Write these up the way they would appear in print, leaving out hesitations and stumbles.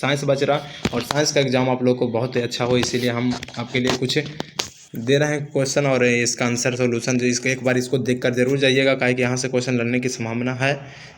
Science बच रहा, और साइंस का एग्ज़ाम आप लोग को बहुत ही अच्छा हो, इसीलिए हम आपके लिए कुछ दे रहे हैं क्वेश्चन और इसका आंसर सोल्यूशन जो इसको एक बार इसको देखकर जरूर जाइएगा, काहे कि यहाँ से क्वेश्चन लड़ने की संभावना है।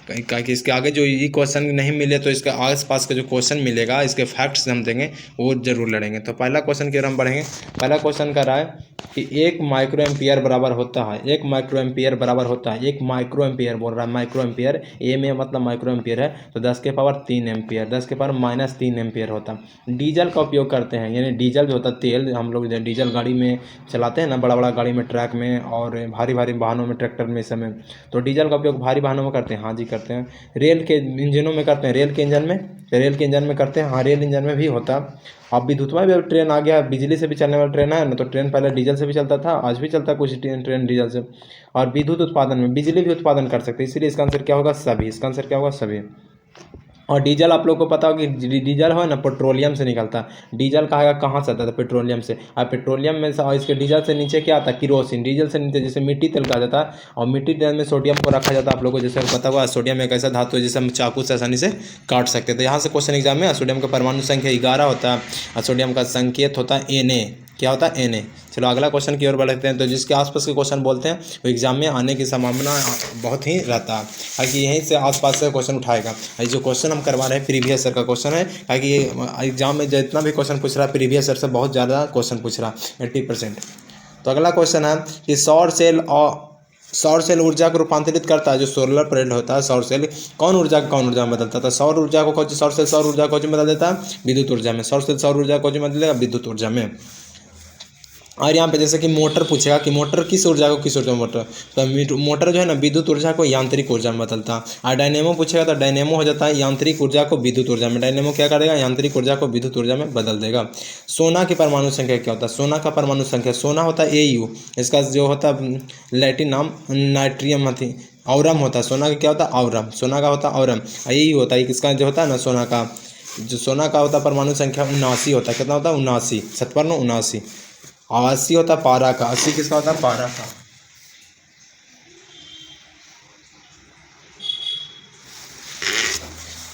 काहे कि इसके आगे जो ये क्वेश्चन नहीं मिले तो इसके आस पास का जो क्वेश्चन मिलेगा इसके फैक्ट्स हम देंगे, वो जरूर लड़ेंगे। तो पहला क्वेश्चन की ओर हम बढ़ेंगे। पहला क्वेश्चन का रहा है कि 1 माइक्रो एम्पियर बराबर होता है, 1 माइक्रो एम्पियर बराबर होता है, 1 माइक्रो एम्पियर बोल रहा है, माइक्रो एम्पियर ए में मतलब माइक्रो एम्पियर है, तो 10 के पावर 3 एम्पियर, 10 के पावर -3 एम्पियर होता है। डीजल का उपयोग करते हैं, यानी डीजल जो होता है तेल, हम लोग डीजल गाड़ी में चलाते हैं ना, बड़ा बड़ा गाड़ी में, ट्रक में और भारी भारी वाहनों में, ट्रैक्टर में, इस समय तो डीजल का उपयोग भारी वाहनों में करते हैं। हाँ जी करते हैं। रेल के इंजनों में करते हैं, रेल के इंजन में करते हैं। हाँ रेल इंजन में भी होता। अब विद्युत में भी ट्रेन आ गया, बिजली से भी चलने वाला ट्रेन है ना, तो ट्रेन पहले डीजल से भी चलता था, आज भी चलता है कुछ ट्रेन डीजल से। और विद्युत उत्पादन में बिजली भी उत्पादन कर सकते हैं, इसीलिए इसका आंसर क्या होगा? सभी। इसका आंसर क्या होगा? सभी। और डीजल आप लोग को पता हो कि डीजल है ना पेट्रोलियम से निकलता है। डीजल कहाँ से आता था? पेट्रोलियम से। और पेट्रोलियम में और इसके डीजल से नीचे क्या आता है? किरोसिन। डीजल से नीचे जैसे मिट्टी तेल कहा जाता है, और मिट्टी तेल में सोडियम को रखा जाता है। आप लोग को जैसे पता होगा सोडियम एक ऐसा धातु है जिसे हम चाकू से आसानी से काट सकते हैं। तो यहाँ से क्वेश्चन एग्जाम में सोडियम का परमाणु संख्या 11 होता है, और सोडियम का संकेत होता है Na। क्या होता है? Na। चलो अगला क्वेश्चन की ओर बढ़ते हैं। तो जिसके आसपास के क्वेश्चन बोलते हैं वो एग्जाम में आने की संभावना बहुत ही रहता है, ताकि यहीं से आसपास से क्वेश्चन उठाएगा। जो क्वेश्चन हम करवा रहे हैं प्रीवियस ईयर का क्वेश्चन है, ताकि ये एग्जाम में जितना भी क्वेश्चन पूछ रहा है प्रीवियस ईयर से बहुत ज़्यादा क्वेश्चन पूछ रहा है, 80%। तो अगला क्वेश्चन है कि सौर सेल ऊर्जा को रूपांतरित करता है। जो सोलर पैनल होता है, सौर सेल कौन ऊर्जा में बदलता था? सौर ऊर्जा को सौर ऊर्जा को बदल देता है विद्युत ऊर्जा में। सौर ऊर्जा को बदलेगा विद्युत ऊर्जा में। और यहाँ पे जैसे कि मोटर पूछेगा कि मोटर किस ऊर्जा को किस ऊर्जा में मोटर, तो मोटर जो है ना विद्युत ऊर्जा को यांत्रिक ऊर्जा में बदलता है। और डायनेमो पूछेगा तो डायनेमो हो जाता है यांत्रिक ऊर्जा को विद्युत ऊर्जा में। डायनेमो क्या करेगा? यांत्रिक ऊर्जा को विद्युत ऊर्जा में बदल देगा। सोना की परमाणु संख्या क्या होता है? सोना का परमाणु संख्या, सोना होता है Au, इसका जो होता है लैटिन नाम नाइट्रियम औरम होता है। सोना का क्या होता है? औरम। सोना का होता है औरम। यही होता है किसका जो होता है ना सोना का होता है परमाणु संख्या 79 होता है। कितना होता है? 79। 79। और 80 होता है पारा का। 80 किसका होता है? पारा का।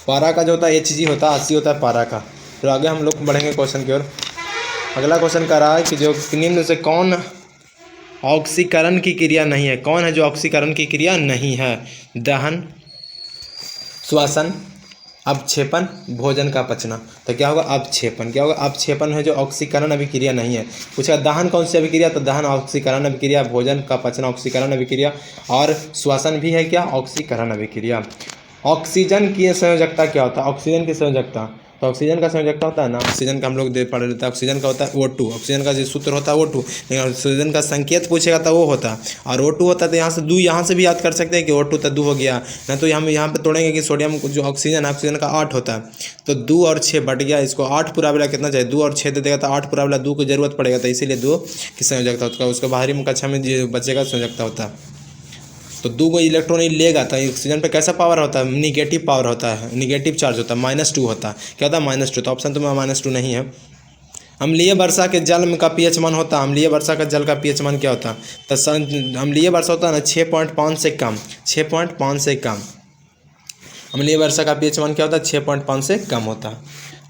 पारा का जो होता है Hg होता है, 80 होता है पारा का। तो आगे हम लोग बढ़ेंगे क्वेश्चन की ओर। अगला क्वेश्चन कह रहा है कि जो निम्न से कौन ऑक्सीकरण की क्रिया नहीं है? कौन है जो ऑक्सीकरण की क्रिया नहीं है? दहन, श्वसन, अवक्षेपण, भोजन का पचना। तो क्या होगा? अवक्षेपण। क्या होगा? अवक्षेपण है जो ऑक्सीकरण अभिक्रिया नहीं है। पूछा दहन कौन सी अभिक्रिया? तो दहन ऑक्सीकरण अभिक्रिया, भोजन का पचना ऑक्सीकरण अभिक्रिया, और श्वसन भी है क्या? ऑक्सीकरण अभिक्रिया। ऑक्सीजन की संयोजकता क्या होता है? ऑक्सीजन की संयोजकता, तो ऑक्सीजन का संयोजकता होता है ना, ऑक्सीजन का हम लोग पढ़ लेते हैं। ऑक्सीजन का होता है O2। ऑक्सीजन का जो सूत्र होता है O2, लेकिन ऑक्सीजन का संकेत पूछेगा तो वो होता है, और O2 होता है। तो यहाँ से भी याद कर सकते हैं कि O2 तो 2 हो गया ना, तो हम यहाँ पे तोड़ेंगे कि सोडियम जो ऑक्सीजन है, ऑक्सीजन का 8 होता है, तो 2 और 6 बट गया। इसको 8 पूरा वाला कितना चाहिए? 2 और 6 दे देगा तो 8 पूरा वाला 2 की जरूरत पड़ेगा, तो इसीलिए 2 की संयोजकता होता है। उसका बाहरी में कक्षा में जो बचेगा संयोजकता होता है। तो 2 को इलेक्ट्रॉन लेगा तो ऑक्सीजन पे कैसा पावर होता है? निगेटिव पावर होता है, निगेटिव चार्ज होता है, -2 होता है। क्या होता है? -2। तो ऑप्शन तो में -2 नहीं है। अम्लीय वर्षा के जल का पीएच मान होता है। अम्लीय वर्षा का जल का पीएच मान क्या होता है? तो अम्लीय वर्षा होता है ना 6.5 से कम, 6.5 से कम। अम्लीय वर्षा का पीएच मान क्या होता है? 6.5 से कम होता है।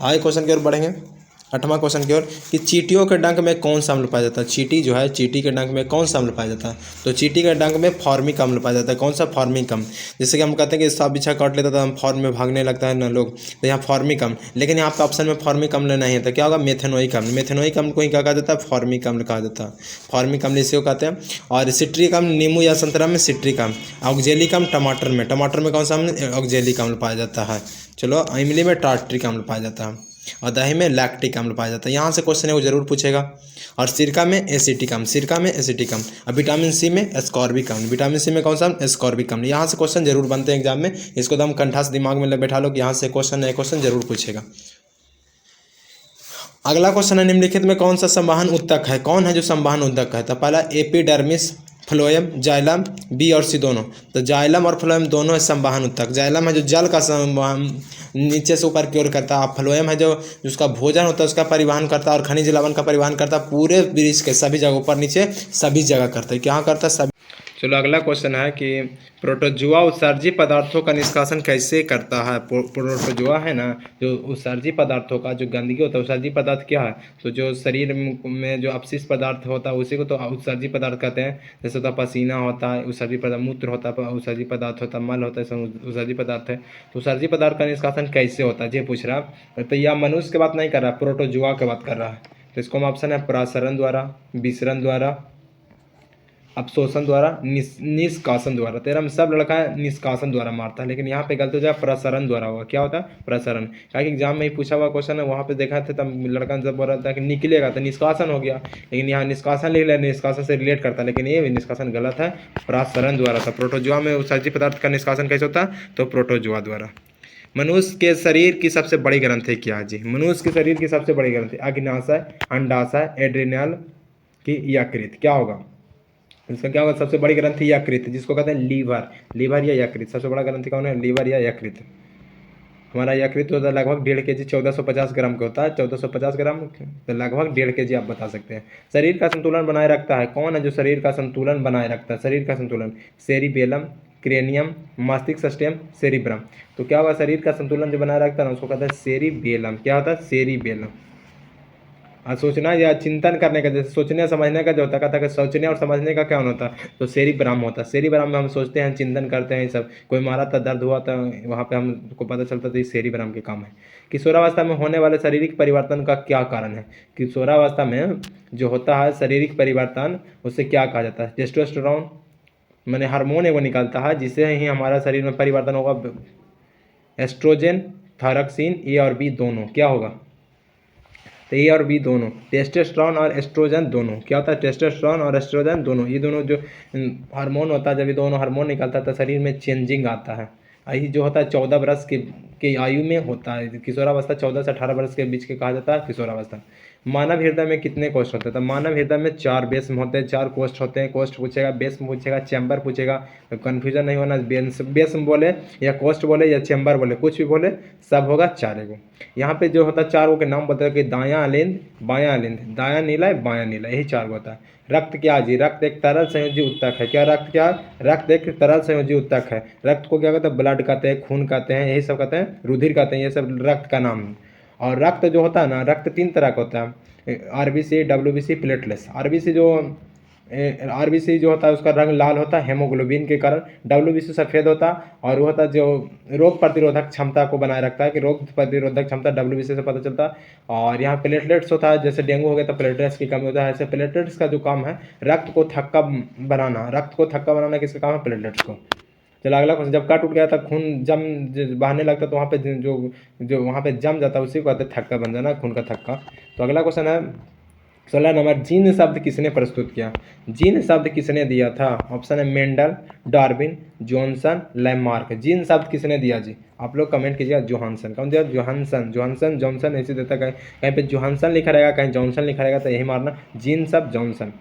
आगे क्वेश्चन की ओर बढ़ेंगे। 8वां क्वेश्चन की ओर कि चींटियों के डंक में कौन सा अम्ल पाया जाता है? चींटी जो है, चींटी के डंक में कौन सा अम्ल पाया जाता है? तो चींटी के डंक में फॉर्मिक अम्ल पाया जाता है। कौन सा? फॉर्मिक अम्ल। जैसे कि हम कहते हैं कि सांप बिच्छा काट लेता था, हम फॉर्म में भागने लगता है ना लोग, तो यहाँ फॉर्मिक अम्ल। लेकिन यहाँ पे ऑप्शन में फॉर्मिक अम्ल नहीं है, तो क्या होगा? मेथेनोइक अम्ल। मेथेनोइक अम्ल को ही क्या कहा जाता है? फॉर्मिक अम्ल कहा जाता है। फॉर्मिक अम्ल इसी को कहते हैं। और सिट्रिक अम्ल नींबू या संतरा में सिट्रिक अम्ल। ऑक्जेलिक अम्ल टमाटर में कौन सा अम्ल? ऑक्जेलिक अम्ल पाया जाता है। चलो इमली में टार्ट्रिक अम्ल पाया जाता है, और दही में लैक्टिक अम्ल पाया जाता है। यहाँ से क्वेश्चन है वो जरूर पूछेगा। और सिरका में एसिटिक अम्ल, सिरका में एसिटिक अम्ल। और विटामिन सी में एस्कॉर्बिक अम्ल, विटामिन सी में कौन सा? एस्कॉर्बिक अम्ल। यहाँ से क्वेश्चन जरूर बनते हैं एग्जाम में, इसको तो हम कंठास दिमाग में बैठा लो कि यहाँ से क्वेश्चन जरूर पूछेगा। अगला क्वेश्चन है निम्नलिखित में कौन सा संवहन ऊतक है? कौन है जो संवहन ऊतक है? तो पहला एपिडर्मिस, फ्लोएम, जाइलम, बी और सी दोनों। तो जाइलम और फ्लोएम दोनों है संवहन ऊतक। जाइलम है जो जल का संवहन नीचे से ऊपर की ओर करता है, और फ्लोएम है जो जिसका भोजन होता है उसका परिवहन करता है, और खनिज लवण का परिवहन करता है। पूरे वृक्ष के सभी जगह ऊपर नीचे सभी जगह करता है। क्या करता है? सभी। चलो अगला क्वेश्चन है कि प्रोटोजुआ उत्सर्जी पदार्थों का निष्कासन कैसे करता है। प्रोटोजुआ है ना, जो उत्सर्जी पदार्थों का जो गंदगी होता है, उत्सर्जी पदार्थ क्या है, तो जो शरीर में जो अपशिष्ट पदार्थ होता है उसी को तो उत्सर्जी पदार्थ कहते हैं। जैसे होता पसीना होता है उत्सर्जी पदार्थ, मूत्र होता है उत्सर्जी पदार्थ होता है, मल होता है सब उत्सर्जी पदार्थ है। तो उत्सर्जी पदार्थ का निष्कासन कैसे होता है ये पूछ रहा है। तो यह मनुष्य की बात नहीं कर रहा, प्रोटोजुआ की बात कर रहा है। तो इसको हम ऑप्शन है प्रसरण द्वारा, विसरण द्वारा, अपशोषण द्वारा, निष्कासन द्वारा। तेरा में सब लड़का निष्कासन द्वारा मारता है, लेकिन यहाँ पे गलत हो जाए, प्रसरण द्वारा होगा। क्या होता है प्रसरण, क्या कि एग्जाम में ही पूछा हुआ क्वेश्चन है, वहाँ पे देखा थे तब लड़का जब बोल रहा था कि निकलेगा तो निष्कासन हो गया, लेकिन यहाँ निष्कासन लिख लिया, निष्कासन से रिलेट करता है, लेकिन ये निष्कासन गलत है, प्रसरण द्वारा था। प्रोटोजुआ में उत्सर्जी पदार्थ का निष्कासन कैसे होता है, तो प्रोटोजुआ द्वारा। मनुष्य के शरीर की सबसे बड़ी ग्रंथि क्या है जी। मनुष्य के शरीर की सबसे बड़ी ग्रंथि अग्नाशय, अंडाशय, एड्रिनल की यकृत। क्या होगा इसका, क्या होगा सबसे बड़ी ग्रंथि यकृत, जिसको कहते हैं लीवर। लीवर या यकृत, सबसे बड़ा ग्रंथि कौन है, लीवर या यकृत। हमारा यकृत होता है लगभग 1.5 kg, 1450 ग्राम का होता है, 1450 ग्राम, तो लगभग 1.5 kg आप बता सकते हैं। शरीर का संतुलन बनाए रखता है, कौन है जो शरीर का संतुलन बनाए रखता है, शरीर का संतुलन, सेरिबेलम, क्रेनियम, मस्तिष्क सिस्टम, सेरिब्रम। तो क्या होगा शरीर का संतुलन जो बनाए रखता है ना उसको कहते हैं सेरिबेलम। क्या होता है सेरिबेलम। सोचना या चिंतन करने का, जैसे सोचने समझने का जो होता है, कहता है कि सोचने और समझने का क्या होता है, तो सेरिब्राम होता है। सेरिब्राम में हम सोचते हैं, चिंतन करते हैं, ये सब। कोई मारा था, दर्द हुआ था, वहाँ पे हमको पता चलता था ये सेरिब्राम के काम है। किशोरावस्था में होने वाले शारीरिक परिवर्तन का क्या कारण है। किशोरावस्था में जो होता है शारीरिक परिवर्तन, उससे क्या कहा जाता है, टेस्टोस्टेरोन मैंने हार्मोन एगो निकलता है, जिससे ही हमारा शरीर में परिवर्तन होगा। एस्ट्रोजन, थायरॉक्सिन, ए और बी दोनों। क्या होगा, तो ए और बी दोनों, टेस्टोस्टेरोन और एस्ट्रोजन दोनों। क्या होता है टेस्टोस्टेरोन और एस्ट्रोजन दोनों, ये दोनों जो हार्मोन होता है, जब ये दोनों हार्मोन निकलता है तो शरीर में चेंजिंग आता है। यही जो होता है 14 वर्ष के आयु में होता है। किशोरावस्था 14 से 18 वर्ष के बीच के कहा जाता है किशोरावस्था। मानव हृदय में कितने कोष्ठ होते हैं, तो मानव हृदय में 4 बेस्म होते हैं, 4 कोष्ठ होते हैं। कोष्ठ पूछेगा, बेस्म पूछेगा, चैम्बर पूछेगा, तो कन्फ्यूजन नहीं होना, बेस्म बोले या कोष्ठ बोले या चैम्बर बोले, कुछ भी बोले, सब होगा 4 गो। यहाँ पे जो होता है 4 गो के नाम बताया कि दायां अलिंद, बायां अलिंद, दायां नीला, बायां नीला, यही 4 गो होता है। रक्त क्या जी, रक्त एक तरल संयोजी उत्तक है। क्या रक्त, क्या रक्त एक तरल संयोजी उत्तक है। रक्त को क्या कहते हैं, ब्लड कहते हैं, खून कहते हैं, यही सब कहते हैं, रुधिर कहते हैं, ये सब रक्त का नाम है। और रक्त जो होता है ना, रक्त 3 तरह का होता है, आरबीसी, डब्ल्यूबीसी, प्लेटलेट्स। आरबीसी जो होता है उसका रंग लाल होता है हेमोग्लोबिन के कारण। डब्ल्यूबीसी सफ़ेद होता है, और वो होता है जो रोग प्रतिरोधक क्षमता को बनाए रखता है, कि रोग प्रतिरोधक क्षमता डब्ल्यूबीसी से पता चलता है। और यहाँ प्लेटलेट्स होता है, जैसे डेंगू हो गया तो प्लेटलेट्स की कमी होता है। ऐसे प्लेटलेट्स का जो काम है रक्त को थक्का बनाना, रक्त को थक्का बनाना किसका काम है, प्लेटलेट्स को। चलो अगला क्वेश्चन, जब कट उठ गया था खून जम बहने लगता तो वहाँ पे जो वहाँ पे जम जाता है उसी को कहते हैं थक्का बन जाना, खून का थक्का। तो अगला क्वेश्चन है 16 नंबर, जीन शब्द किसने प्रस्तुत किया। जीन शब्द किसने दिया था, ऑप्शन है Mendel, Darwin, Johnson, Lamarck. Gene शब्द किसने दिया जी, आप लोग कमेंट कीजिएगा। जोहानसन, कौन दिया, जोहानसन, जोहानसन, जॉनसन ऐसे देता, कहीं कहीं पे जोहानसन लिखा रहेगा, कहीं जॉनसन लिखा रहेगा, तो यही मारना, जीन शब्द जॉनसन।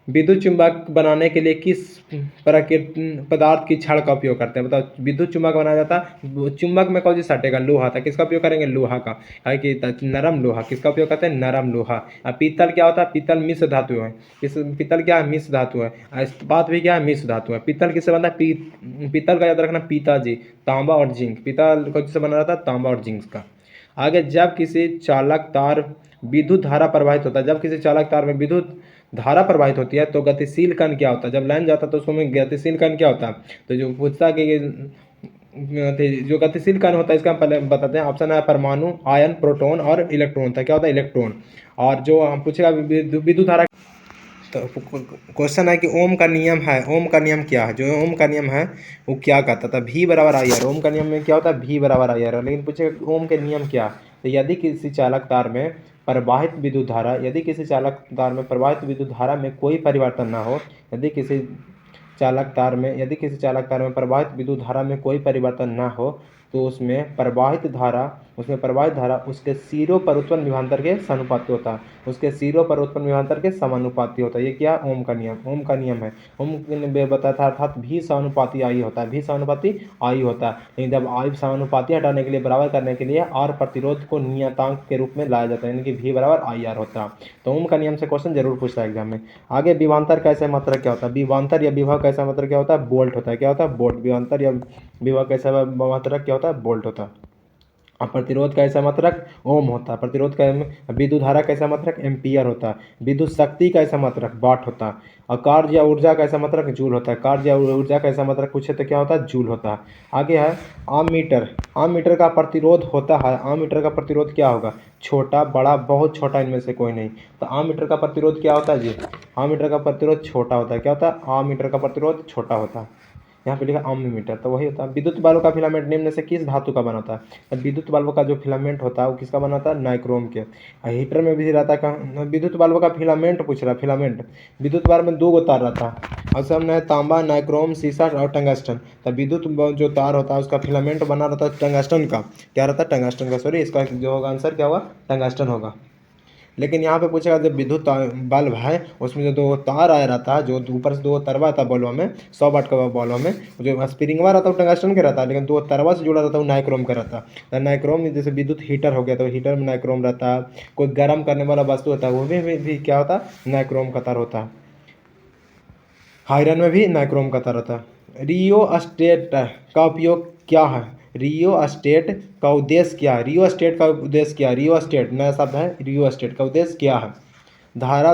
विद्युत चुंबक बनाने के लिए किस प्राकृतिक पदार्थ की छड़ का उपयोग करते हैं, बताओ। विद्युत चुंबक बनाया जाता है, चुंबक में कौन सी सटेगा, लोहा था, किसका उपयोग करेंगे, लोहा का, है कि नरम लोहा, किसका उपयोग करते हैं, नरम लोहा। अब पीतल क्या होता है, पीतल मिश्र धातु है, पीतल क्या है, मिश्र धातु है। इस्पात भी क्या है, मिश्र धातु है। पीतल किससे बनता है, पीतल का याद रखना, पिताजी, तांबा और जिंक। पीतल किससे बना रहता है, तांबा और जिंक का। आगे, जब किसी चालक तार विद्युत धारा प्रवाहित होता है, जब किसी चालक तार में विद्युत धारा प्रवाहित होती है तो गतिशील कण क्या होता है, जब लाइन जाता है तो उसमें गतिशील कण क्या होता है। तो जो पूछता है कि जो गतिशील कण होता है इसका हम पहले बताते हैं। ऑप्शन है परमाणु, आयन, प्रोटॉन और इलेक्ट्रॉन था। क्या होता है, इलेक्ट्रॉन। और जो हम पूछेगा विद्युत धारा, तो क्वेश्चन है कि ओम का नियम है, ओम का नियम क्या है, जो ओम का नियम है वो क्या कहता था, भी बराबर आई आर। ओम का नियम में क्या होता है, भी बराबर आई आर। लेकिन पूछेगा ओम के नियम क्या, तो यदि किसी चालक तार में प्रवाहित विद्युत धारा, यदि किसी चालक तार में प्रवाहित विद्युत धारा में कोई परिवर्तन ना हो, यदि किसी चालक तार में प्रवाहित विद्युत धारा में कोई परिवर्तन ना हो, तो उसमें प्रवाहित धारा उसके सिरों पर उत्पन्न विभवांतर के समानुपाती होता है, उसके सिरों पर उत्पन्न विभवांतर के समानुपाती होता है। ये क्या, ओम का नियम है। ओम ने बताया था, अर्थात भी समानुपाती आई होता है, भी समानुपाती आई होता है। लेकिन जब आई समानुपाती हटाने के लिए, बराबर करने के लिए आर प्रतिरोध को नियतांक के रूप में लाया जाता है, यानी कि भी बराबर आई आर होता है। तो ओम का नियम से क्वेश्चन जरूर पूछता है एग्जाम में। आगे विभवांतर कैसे मात्रक क्या होता है, विभवांतर या विभव कैसा मात्रक क्या होता है, बोल्ट होता है। क्या होता है, बोल्ट। विभवांतर या विभव कैसा मात्रक क्या होता है, बोल्ट होता है। अब प्रतिरोध का ऐसा मात्रक ओम होता है, प्रतिरोध का विद्युत धारा का ऐसा मात्रक एम्पियर होता है, विद्युत शक्ति का ऐसा मात्रक वाट होता है, और कार्य या ऊर्जा का ऐसा मात्रक जूल होता है, कार्य या ऊर्जा का ऐसा मात्रक पूछे तो क्या होता है, जूल होता है। आगे है आम मीटर का प्रतिरोध होता है, आम मीटर का प्रतिरोध क्या होगा, छोटा बड़ा बहुत छोटा, इनमें से कोई नहीं। तो आम मीटर का प्रतिरोध क्या होता है जी, आम मीटर का प्रतिरोध छोटा होता है। क्या होता है, आम मीटर का प्रतिरोध छोटा होता है। यहाँ पे लिखा अम्मीटर, तो वही होता है। विद्युत बल्ब का फिलामेंट निम्न से किस धातु का बना होता है, विद्युत बल्ब का जो फिलामेंट होता है वो किसका बना होता है, नाइक्रोम के। हीटर में भी रहता है कहाँ, विद्युत बल्ब का फिलामेंट पूछ रहा है, फिलामेंट। विद्युत बल्ब में 2 गो तार रहता है, और सब में तांबा, नाइक्रोम, सीसा और टंगस्टन। तो विद्युत जो तार होता है उसका फिलामेंट बना रहता है टंगस्टन का। क्या रहता है, टंगस्टन का। सॉरी, इसका जो होगा आंसर क्या होगा, टंगस्टन होगा। लेकिन यहाँ पे पूछेगा जब विद्युत बल्ब है उसमें जो 2 तार आया रहता है, जो ऊपर से 2 तरवा रहता है बल्ब में, 100 वाट का बल्ब में, जो स्प्रिंगवा रहता है वो टंगस्टन का रहता है, लेकिन 2 तरवा से जुड़ा रहता है वो नाइक्रोम का रहता है। तो नाइक्रोम जैसे विद्युत हीटर हो गया तो हीटर में नाइक्रोम रहता है, कोई गर्म करने वाला वस्तु होता है वो भी क्या होता है, नाइक्रोम का तार होता है। आयरन में भी नाइक्रोम का तार होता है। रियोस्टेट का उपयोग क्या है, रियोस्टेट का उद्देश्य क्या है, रियोस्टेट का उद्देश्य क्या है, रियोस्टेट नया शब्द है, रियोस्टेट का उद्देश्य क्या है, धारा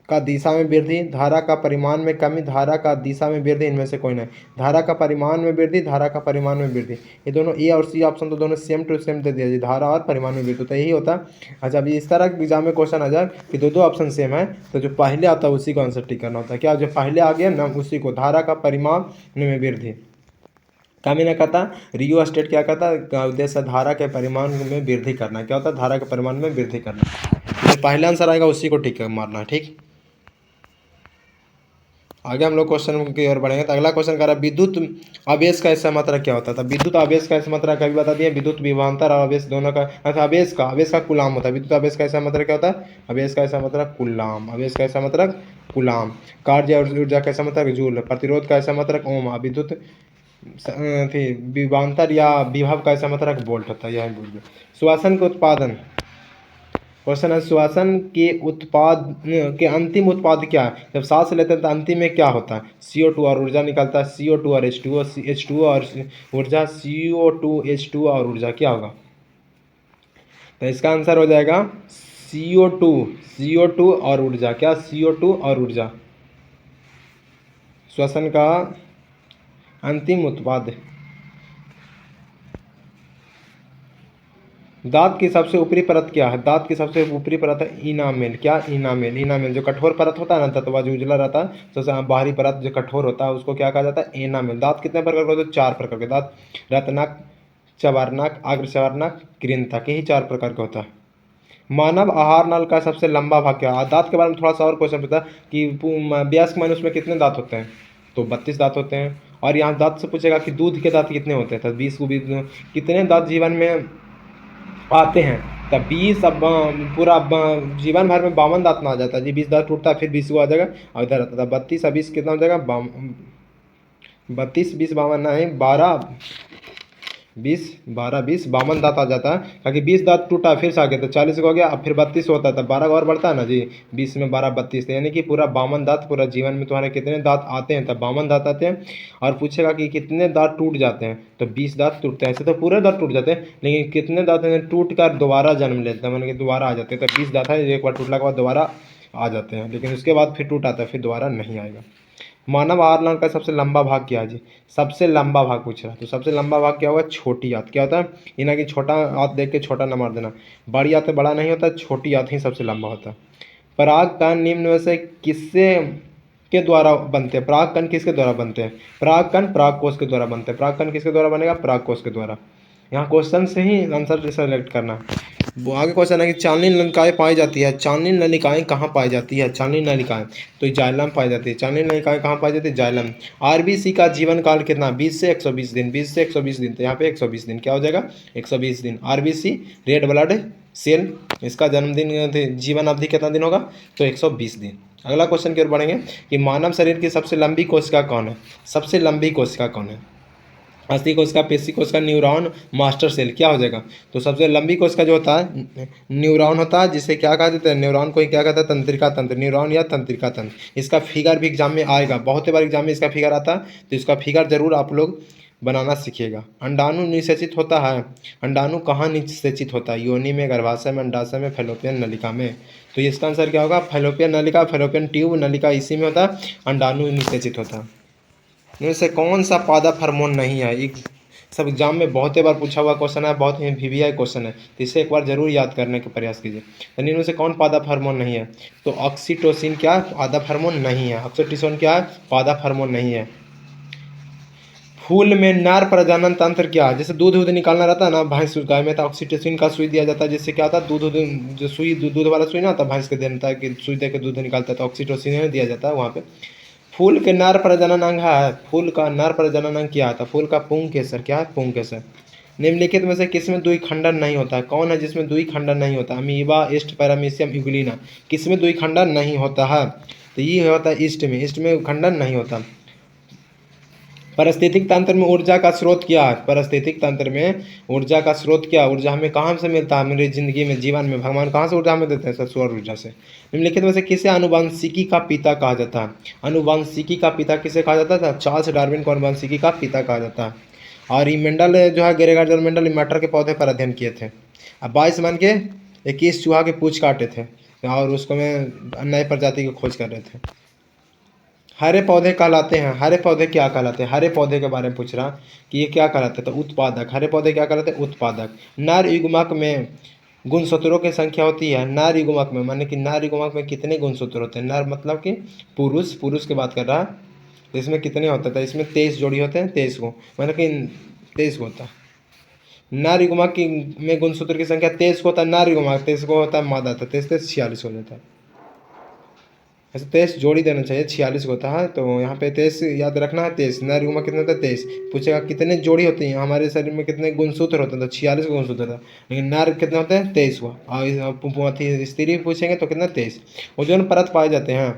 का दिशा में वृद्धि, धारा का परिमाण में कमी, धारा का दिशा में वृद्धि, इनमें से कोई नहीं। धारा का परिमाण में वृद्धि, धारा का परिमाण में वृद्धि, ये दोनों ए और सी ऑप्शन तो दोनों सेम टू सेम दे दिया जी, धारा और परिमाण में वृद्धि, तो यही होता है। अच्छा, अभी इस तरह एग्जाम में क्वेश्चन आ जाए कि दो ऑप्शन सेम है, तो जो पहले आता है उसी को आंसर टिक करना होता है। क्या, जो पहले आ गया ना उसी को, धारा का परिमाण में वृद्धि। कमी न कहता, रियो स्टेट क्या कहता है, उद्देश्य धारा के परिमाण में वृद्धि करना। क्या होता है, धारा के परिमाण में वृद्धि करना। जो पहला आंसर आएगा उसी को टिक मारना है, ठीक। आगे हम लोग क्वेश्चन की ओर बढ़ेंगे। तो अगला क्वेश्चन कर रहा है विद्युत आवेश का ऐसा मात्रा क्या होता था, विद्युत आवेश का ऐसा मात्रा कभी बता दिए, विद्युत विभवांतर और आवेश दोनों का, अच्छा आवेश का कुलाम होता है। विद्युत आवेश का ऐसा मात्रा क्या होता है, आवेश का ऐसा मात्रा कुलाम, आवेश का ऐसा मात्रा कुलाम। कार्य और ऊर्जा का ऐसा मात्रा जूल, प्रतिरोध का ऐसा मात्रा ओम, विद्युत थी विभवांतर या विभव का ऐसा मात्रा वोल्ट होता है। यह श्वसन के उत्पादन, क्वेश्चन है श्वसन के उत्पाद के अंतिम उत्पाद क्या है, जब सांस लेते हैं तो अंतिम में क्या होता है, CO2 और ऊर्जा निकलता है, CO2 और H2O और ऊर्जा, CO2 H2O और ऊर्जा, क्या होगा। तो इसका आंसर हो जाएगा CO2 और ऊर्जा। क्या, CO2 और ऊर्जा श्वसन का अंतिम उत्पाद। दांत की सबसे ऊपरी परत क्या है, दांत की सबसे ऊपरी परत है इनामेल। क्या, इनामेल जो कठोर परत होता है ना, तत्वा जो उजला रहता है, सबसे बाहरी परत जो कठोर होता है उसको क्या कहा जाता है, एनामेल। दांत कितने प्रकार के होते हैं, 4 प्रकार के दांत, रत्नाक, चवारनाक, अग्र चवारनाक, कृंतक, यही 4 प्रकार का होता है। मानव आहार नल का सबसे लंबा भाग क्या है, दांत के बारे में थोड़ा सा और क्वेश्चन पूछता है कि वयस्क मनुष्य में कितने दांत होते हैं, तो 32 दांत होते हैं। और यहाँ दांत से पूछेगा कि दूध के दांत कितने होते हैं, तो 20 को 20 कितने दांत जीवन में आते हैं, तब 20, अब पूरा जीवन भर में 52 दांत ना आ जाता जी, 20 दांत टूटता है फिर 20 को आ जाएगा, और इधर आता था 32 और 20 कितना हो जाएगा, 32 20 52 नहीं 12 20 12 20 52 दांत आ जाता है, ताकि 20 दांत टूटा फिर से आ गया तो 40 हो गया, अब फिर 32 होता है तब 12 और बढ़ता है ना जी, 20 में 12 32, यानी कि पूरा 52 दांत पूरा जीवन में तुम्हारे कितने दांत आते हैं, तब 52 दांत आते हैं। और पूछेगा कि कितने दांत टूट जाते हैं, तो 20 दांत टूटते हैं। ऐसे तो पूरे दांत टूट जाते हैं, लेकिन कितने दांत टूट कर दोबारा जन्म लेते हैं, मतलब कि दोबारा आ जाते हैं। तो 20 दांत है, एक बार टूटने के बाद दोबारा आ जाते हैं, लेकिन उसके बाद फिर टूट आता है, फिर दोबारा नहीं आएगा। मानव आहार नल का सबसे लंबा भाग क्या है जी, सबसे लंबा भाग पूछ रहा है, तो सबसे लंबा भाग क्या होगा, छोटी आंत। क्या होता है, इना कि छोटा आंत देख के छोटा न मार देना, बड़ी आंत बड़ा नहीं होता, छोटी आंत ही सबसे लंबा होता है। पराग कण निम्न में से किससे के द्वारा बनते हैं, पराग कण किसके द्वारा बनते हैं, पराग कण पराग कोष के द्वारा बनते हैं, पराग कण किसके द्वारा बनेगा, पराग कोष के द्वारा। यहाँ क्वेश्चन से ही आंसर सेलेक्ट करना। वो आगे क्वेश्चन है कि चांदनी नलिकाएँ पाई जाती है, चांदनी नलिकाएँ कहाँ पाई जाती है, चांदनी नलिकाएँ तो जाइलम पाई जाती है। चांदनी नलिकाएँ कहाँ पाई जाती है, जाइलम। आरबीसी का जीवन काल कितना, 20 से 120 दिन, 20 से 120 दिन, तो यहाँ पे 120 दिन क्या हो जाएगा, 120 दिन। आरबीसी रेड ब्लड सेल, इसका जन्मदिन जीवन अवधि कितना दिन होगा, तो 120 दिन। अगला क्वेश्चन की ओर बढ़ेंगे कि मानव शरीर की सबसे लंबी कोशिका कौन है, सबसे लंबी कोशिका कौन है। अस्थि कोशिका, पेशी कोशिका, न्यूरॉन, मास्टर सेल, क्या हो जाएगा, तो सबसे लंबी कोशिका जो होता है न्यूरॉन होता है, जिसे क्या कहा जाता है, न्यूरॉन को ही क्या कहता है, तंत्रिका तंत्र, न्यूरॉन या तंत्रिका तंत्र। इसका फिगर भी एग्जाम में आएगा, बहुत बार एग्जाम में इसका फिगर आता है, तो इसका फिगर जरूर आप लोग बनाना सीखिएगा। अंडाणु निषेचित होता है, अंडाणु कहाँ निषेचित होता है, योनि में, गर्भाशय में, अंडाशय में, फैलोपियन नलिका में। तो इसका आंसर क्या होगा, फैलोपियन नलिका, फैलोपियन ट्यूब नलिका इसी में होता है, अंडाणु निषेचित होता है। इनमें से कौन सा पादप हार्मोन नहीं है, एक सब एग्जाम में बहुत ही बार पूछा हुआ क्वेश्चन है, बहुत ही वीवीआई क्वेश्चन है, तो इसे एक बार जरूर याद करने का प्रयास कीजिए। यानी इनमें से कौन पादप हार्मोन नहीं है, तो ऑक्सीटोसिन क्या पादप हार्मोन नहीं है, ऑक्सीटोसिन क्या है पादप हार्मोन नहीं है। फूल में नर प्रजनन तंत्र क्या है, जैसे दूध दूध निकालना रहता है ना भैंस गाय में, तो ऑक्सीटोसिन का सुई दिया जाता है, जिससे क्या होता है दूध जो सुई दूध वाला सुई ना होता है भैंस के देता है कि सुई दे के दूध निकालता है, तो ऑक्सीटोसिन दिया जाता है वहाँ पे। फूल के नर प्रजनन अंग है, फूल का नर प्रजनन अंग क्या आता है, फूल का पुंकेसर, क्या है पुंकेसर। निम्नलिखित में से किसमें द्विखंडन नहीं होता है, कौन है जिसमें द्विखंडन नहीं होता, अमीबा, ईस्ट, पैरामीशियम, यूग्लिना, किसमें द्विखंडन नहीं होता है, तो ये होता है ईस्ट में, ईस्ट में खंडन नहीं होता। पारिस्थितिक तंत्र में ऊर्जा का स्रोत क्या है, पारिस्थितिक तंत्र में ऊर्जा का स्रोत क्या, ऊर्जा हमें कहाँ से मिलता है, मेरी जिंदगी में जीवन में भगवान कहाँ से ऊर्जा हमें देते हैं, सर सौर ऊर्जा से। निम्नलिखित में से किसे आनुवंशिकी का पिता कहा जाता है, आनुवंशिकी का पिता किसे कहा जाता था, चार्ल्स डार्विन को आनुवंशिकी का पिता कहा जाता है। और ये मेंडल जो है गेरेगार्ड मेंडल मटर के पौधे पर अध्ययन किए थे। अब 22 मन के 21 चूहा के पूछ काटे थे और उसको में नए प्रजाति की खोज कर रहे थे। हरे पौधे कहलाते हैं, हरे पौधे क्या कहलाते हैं, हरे पौधे के बारे में पूछ रहा कि ये क्या कहलाते हैं, तो उत्पादक, हरे पौधे क्या कहलाते हैं, उत्पादक। नर युग्मक में गुणसूत्रों की संख्या होती है, नर युग्मक में माने कि नर युग्मक में कितने गुणसूत्र होते हैं, नर मतलब कि पुरुष, पुरुष की बात कर रहा है, तो इसमें कितने होते हैं, इसमें 23 जोड़ी होते हैं, 23 को माने कि 23 को होता है। नर युग्मक की में गुणसूत्र की संख्या 23 को होता है, नर युग्मक 23 को होता है, मादा था 23 23 46 हो जाता है। ऐसे 23 जोड़ी देना चाहिए, 46 को होता है, तो यहाँ पे 23 याद रखना है। 23 नर युग्मक कितने होता है, 23। पूछेगा कितने जोड़ी होती हैं हमारे शरीर में, कितने गुणसूत्र होते हैं, तो 46 गुणसूत्र था, लेकिन नर कितने होते हैं, 23 को। और स्त्री पूछेंगे तो कितना, 23। ओजोन परत पाए जाते हैं,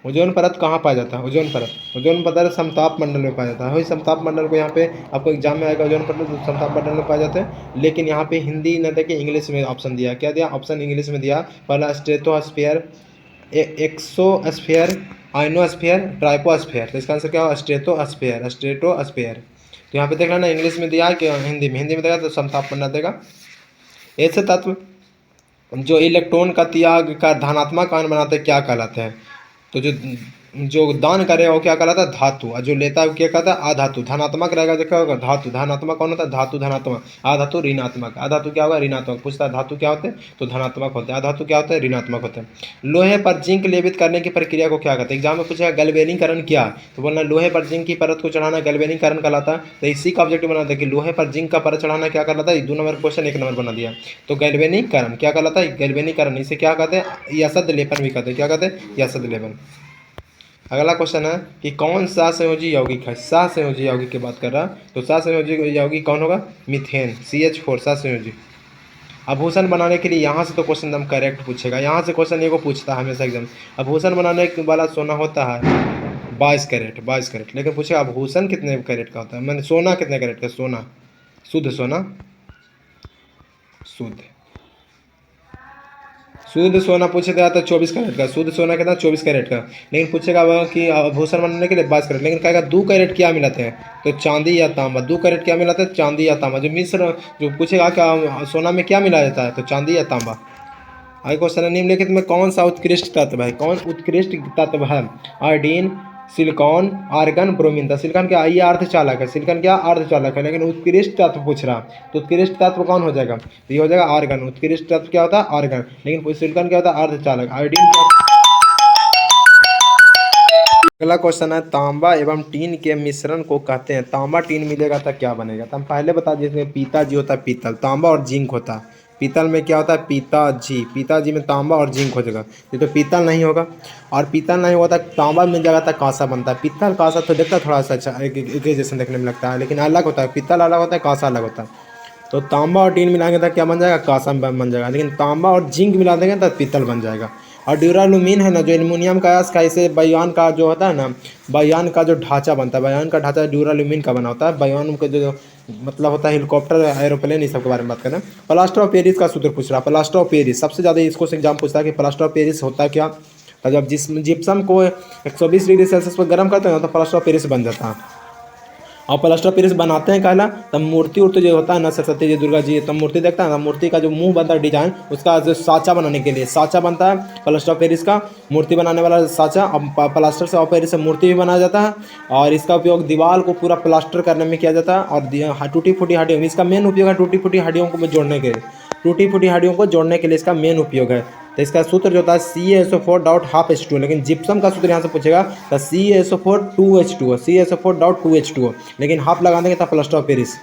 ओजोन परत कहाँ पाया जाता है, ओजोन परत, ओजोन परत समताप मंडल में पाया जाता है। वही समताप मंडल को यहाँ पे आपको एग्जाम में आएगा, ओजोन परत तो समताप मंडल में पाए जाते हैं, लेकिन यहाँ पे हिंदी न देके इंग्लिश में ऑप्शन दिया, क्या दिया ऑप्शन इंग्लिश में दिया। पहला स्ट्रेटोस्फीयर, एक्सोस्फीयर, आइनोस्फीयर, ट्राइपोस्फीयर, तो इसका आंसर क्या होगा, स्ट्रेटोस्फीयर, स्ट्रेटोस्फीयर। तो यहाँ पे देख लेना इंग्लिश में दिया कि हिंदी में, हिंदी में देगा तो समताप मंडल देगा। ऐसे तत्व जो इलेक्ट्रॉन का त्याग का धनात्मक आयन बनाते हैं क्या कहलाते हैं, तो जो दान करे वो क्या कहलाता है, धातु, और जो लेता है वो क्या कहता है, अधातु। धनात्मक रहेगा जो क्या होगा, धातु। धनात्मक कौन होता है, धातु धनात्मक। अधातु ऋणात्मक, अधातु क्या होगा, ऋणात्मक। पूछता है धातु क्या होते हैं, तो धनात्मक होते हैं, अधातु क्या होते हैं, ऋणात्मक होते हैं। लोहे पर जिंक लेपित करने की प्रक्रिया को क्या कहते हैं, एग्जाम में पूछेगा गैल्वेनीकरण क्या, तो बोलना लोहे पर जिंक की परत को चढ़ाना गैल्वेनीकरण कहलाता है। तो इसी का ऑब्जेक्टिव बनाता है कि लोहे पर जिंक का परत चढ़ाना क्या कहलाता है, 2 नंबर क्वेश्चन 1 नंबर बना दिया। तो गैल्वेनीकरण क्या कहलाता है, गैल्वेनीकरण, इसे क्या कहते हैं, यसद लेपन भी कहते हैं, क्या कहते हैं, यसद लेपन। अगला क्वेश्चन है कि कौन सा संयोजी यौगिक है, सा संयोजी यौगिक की बात कर रहा, तो सा संयोजी यौगिक कौन होगा, मीथेन, CH4, सा संयोजी। आभूषण बनाने के लिए यहाँ से तो क्वेश्चन एकदम करेक्ट पूछेगा, यहाँ से क्वेश्चन ये को पूछता है हमेशा एग्जाम। आभूषण बनाने वाला सोना होता है 22 कैरेट, 22 कैरेट, लेकिन पूछेगा आभूषण कितने कैरेट का होता है, मैंने सोना कितने कैरेट का, सोना शुद्ध सोना, शुद्ध शुद्ध सोना पूछे तो 24 कैरेट का, शुद्ध सोना कितना 24 कैरेट का। लेकिन पूछेगा वह कि आभूषण बनाने के लिए 22 कैरेट, लेकिन कहेगा 2 कैरेट क्या मिलाते हैं, तो चांदी या तांबा। 2 कैरेट क्या मिलाते हैं, चांदी या तांबा। जो मिश्र जो पूछेगा क्या सोना में क्या मिलाया जाता है, तो चांदी या तांबा। आगे क्वेश्चन है निम्नलिखित में कौन सा उत्कृष्ट तत्व है, कौन उत्कृष्ट तत्व है, आयोडीन, सिलिकॉन, आर्गन, ब्रोमीन। तो सिलिकॉन क्या, ये अर्धचालक है, सिलिकॉन क्या अर्धचालक है, लेकिन उत्कृष्ट तत्व पूछ रहा, तो उत्कृष्ट तत्व कौन हो जाएगा, तो ये हो जाएगा आर्गन। उत्कृष्ट तत्व क्या होता है, आर्गन, लेकिन सिलिकॉन क्या होता है, अर्धचालक। आयोडीन क्या अगला क्वेश्चन है, तांबा एवं टीन के मिश्रण को कहते हैं। तांबा टीन मिलेगा तो क्या बनेगा? तो हम पहले बता दें, इसमें पीताजी होता है, पीतल, तांबा और जिंक होता है। पीतल में क्या होता है? पीताजी, पीताजी में तांबा और जिंक हो जाएगा। ये तो पीतल नहीं होगा, और पीतल नहीं होता, तांबा मिल जाएगा तो कांसा बनता है। पीतल कांसा तो देखता थोड़ा सा अच्छा एक जैसा देखने में लगता है, लेकिन अलग होता है, पीतल अलग होता है, कांसा अलग होता है। तो तांबा और टीन मिलाएंगे तो क्या बन जाएगा? कांसा बन जाएगा। लेकिन तांबा और जिंक मिला देंगे तो पीतल बन जाएगा। और ड्यूरालुमीन है ना, जो एल्युमिनियम का अयस्क है, इसे बयान का जो होता है ना, बयान का जो ढांचा बनता है, बयान का ढांचा ड्यूरालुमीन का बना होता है। बयान का जो मतलब होता है हेलीकॉप्टर, एरोप्लेन, इस सब के बारे में बात करें। प्लास्टर ऑफ पेरिस का सूत्र पूछ रहा है। प्लास्टर ऑफ पेरिस सबसे ज़्यादा इसको से एग्जाम पूछता है कि प्लास्टर ऑफ पेरिस होता क्या। तो जब जिप्सम को 120 डिग्री सेल्सियस पर गर्म करते हैं तो प्लास्टर ऑफ पेरिस बन जाता है। और प्लास्टर ऑफ पेरिस बनाते हैं कहला, तब मूर्ति उर्ति जो होता है ना, सरस्वती जी, दुर्गा जी, तब मूर्ति देखता है ना, मूर्ति का जो मुंह बनता है डिजाइन, उसका जो साँचा बनाने के लिए साँचा बनता है प्लास्टर ऑफ पेरिस का, मूर्ति बनाने वाला साँचा। अब प्लास्टर से ऑफ पेरिस से मूर्ति भी बनाया जाता है, और इसका उपयोग दीवार को पूरा प्लास्टर करने में किया जाता है। और टूटी फूटी हड्डियों में इसका मेन उपयोग है, टूटी फूटी हड्डियों को जोड़ने के लिए, टूटी फूटी हड्डियों को जोड़ने के लिए इसका मेन उपयोग है। तो इसका सूत्र जो होता है CaSO4.2H2, लेकिन जिप्सम का सूत्र यहाँ से पूछेगा तो CaSO4 2H2, CaSO4.2H2, लेकिन हाफ लगा देंगे तो प्लास्टर ऑफ पेरिस।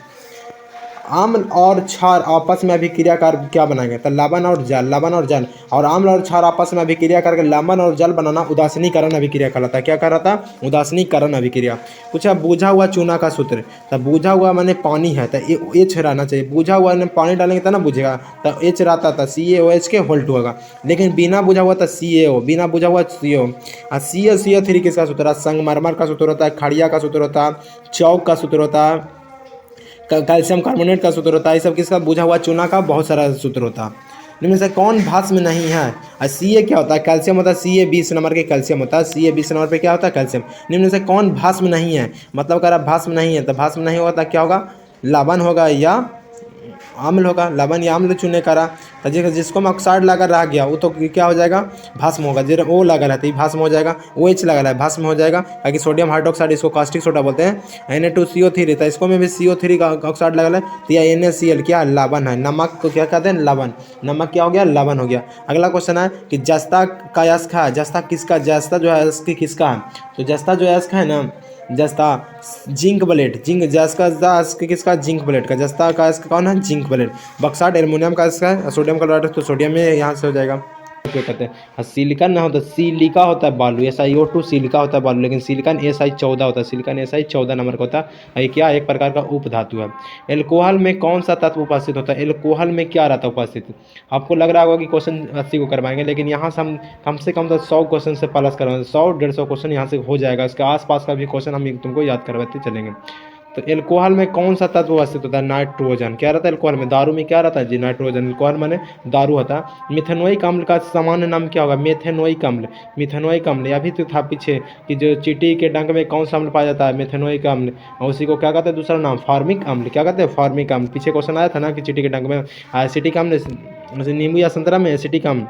अम्ल और क्षार आपस में अभिक्रिया कर क्या बनाएंगे? तो लवण और जल, लवण और जल, और अम्ल और क्षार आपस में अभिक्रिया करके लवण और जल बनाना उदासीनीकरण अभिक्रिया कहलाता है। क्या कहलाता है? उदासीनीकरण अभिक्रिया। कुछ बूझा हुआ चूना का सूत्र, तो बूझा हुआ माने पानी है तो एच रहना चाहिए, बूझा हुआ ने पानी डालेंगे तो ना बुझेगा, तो एच रहता था, CaOH के होल्ट होगा। लेकिन बिना बुझा हुआ था CaO, बिना बुझा हुआ CO। और CaCO3 किसका सूत्र है? संगमरमर का सूत्र होता है, खड़िया का सूत्र होता है, चौक का सूत्र होता है, कैल्शियम कार्बोनेट का सूत्र होता है। ये सब किसका? बुझा हुआ चूना का बहुत सारा सूत्र होता है। निम्न से कौन भस्म नहीं है? और Ca क्या होता है? कैल्शियम होता है, Ca 20 नंबर के कैल्शियम होता है, Ca 20 नंबर पे क्या होता है? कैल्शियम। निम्न से कौन भस्म नहीं है? मतलब अगर भस्म नहीं है तो भस्म नहीं होगा तो क्या होगा? लवण होगा या अम्ल होगा, लवण या अम्ल चुने करा। तो जिसको में ऑक्साइड लगा रह गया वो तो क्या हो जाएगा? भस्म होगा। जो O लगा रहता है भस्म हो जाएगा, OH लगा है भस्म हो जाएगा, ताकि सोडियम हाइड्रोक्साइड, इसको कास्टिक सोडा बोलते हैं। Na2CO3 रहता है, इसको में भी CO3 का ऑक्साइड लगा है, तो यह NaCl क्या? लवण है। नमक को क्या कहते हैं? लवण। नमक क्या हो गया? लवण हो गया। अगला क्वेश्चन है कि जस्ता का अयस्क है, जस्ता किसका? जस्ता जो है अयस्क किसका है? तो जस्ता जो अयस्क है ना, जस्ता जिंक ब्लेड, जिंक जस्ता किसका? जिंक ब्लेड का। जस्ता का इसका कौन है? Zinc blende. बक्साइड एल्युमिनियम का इसका है, सोडियम क्लोराइड तो सोडियम में यहाँ से हो जाएगा। क्या कहते हैं? सिलिकॉन ना होता, सिलिका होता है बालू, SiO2 सिलिका होता है बालू, लेकिन सिलिकॉन Si14 होता है, सिलिकॉन Si14 नंबर का होता है। ये क्या? एक प्रकार का उपधातु है। एल्कोहल में कौन सा तत्व उपस्थित होता है? एल्कोहल में क्या रहता है उपस्थित? आपको लग रहा होगा कि क्वेश्चन 80 को करवाएंगे, लेकिन यहाँ से हम कम से कम तो 100 क्वेश्चन से प्लस करवाएंगे, 100-150 क्वेश्चन यहाँ से हो जाएगा। इसके आसपास का भी क्वेश्चन हम तुमको याद करवाते चलेंगे। तो एल्कोहल में कौन सा तत्व उपस्थित होता है? नाइट्रोजन। क्या रहता है एल्कोहल में? दारू में क्या रहता है जी? नाइट्रोजन। एल्कोहल माने दारू होता है। मिथेनोइक अम्ल का सामान्य नाम क्या होगा? मेथेनोइक अम्ल। मिथेनोइक अम्ल, या भी तो था पीछे कि जो चींटी के डंक में कौन सा अम्ल पाया जाता है? मेथेनोइक अम्ल। और उसी को क्या कहते हैं? दूसरा नाम फॉर्मिक अम्ल। क्या कहते हैं? फॉर्मिक अम्ल। पीछे क्वेश्चन आया था ना कि चींटी के डंक में एसिटिक अम्ल, नींबू या संतरा में एसिटिक अम्ल,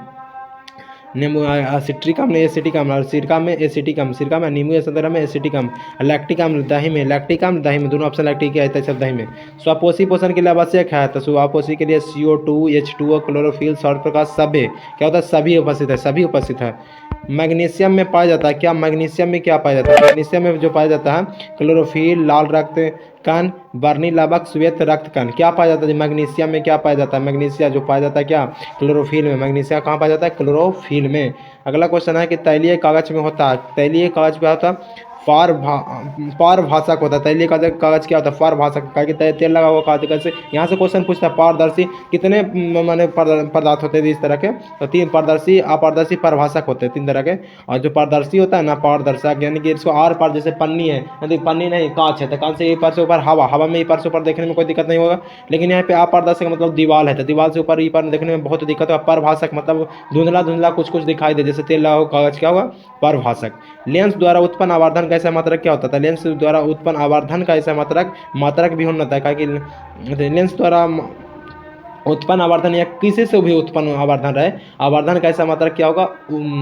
नींबू सिट्रिक अम्ल एसिटिक अम्ल, और सिरका में एसिटिक अम्ल, सिरका में, नींबू या संतरा में एसिटिक अम्ल। लैक्टिक अम्ल दही में, लैक्टिक अम्ल दही में, दोनों ऑप्शन लैक्टिक है सब दही में। स्वापोषी पोषण के लिए आवश्यक है, तो स्वापोषी के लिए CO2 H2O क्लोरोफिल सौर प्रकाश सभी क्या होता है? सभी उपस्थित है, सभी उपस्थित है। मैग्नीशियम में पाया जाता है क्या? मैग्नीशियम में क्या पाया जाता है? मैग्नीशियम में जो पाया जाता है क्लोरोफिल, लाल रक्त कण, बर्नी लाभक, श्वेत रक्त कण। क्या पाया जाता है मैग्नीशियम में? क्या पाया जाता है? मैग्नीशिया जो पाया जाता है क्या? क्लोरोफिल में। मैग्नीशिया कहाँ पाया जाता है? क्लोरोफिल में। अगला क्वेश्चन है कि तैलीय कागज में होता है, तैलीय कागज में होता है पारभाषक होता है। तैलीय कागज क्या होता है? पारभाषक, तेल लगा हुआ कागज से। यहाँ से क्वेश्चन पूछता है पारदर्शी कितने माने पदार्थ होते हैं इस तरह के? तो 3 पारदर्शी, अपारदर्शी, पारभाषक होते हैं 3 तरह के। और जो पारदर्शी होता है ना, पारदर्शक, यानी कि इसको आर पार, जैसे पन्नी है, यदि पन्नी नहीं कांच है तो कांच से ऊपर से ऊपर हवा, हवा में ऊपर से ऊपर देखने में कोई दिक्कत नहीं होगा। लेकिन यहाँ पे अपारदर्शक मतलब दीवार है, तो दीवार से ऊपर देखने में बहुत दिक्कत है। पारभाषक मतलब धुंधला धुंधला कुछ कुछ दिखाई दे, जैसे तेल लगा हुआ कागज क्या होगा? पारभाषक। लेंस द्वारा उत्पन्न आवर्धन का ऐसा मात्रक क्या होता है? लेंस द्वारा उत्पन्न आवर्धन का ऐसा मात्रक भी होना होता है, कि लेंस द्वारा उत्पन्न आवर्धन या किसी से भी उत्पन्न आवर्धन रहे, आवर्धन का ऐसा मात्रक क्या होगा,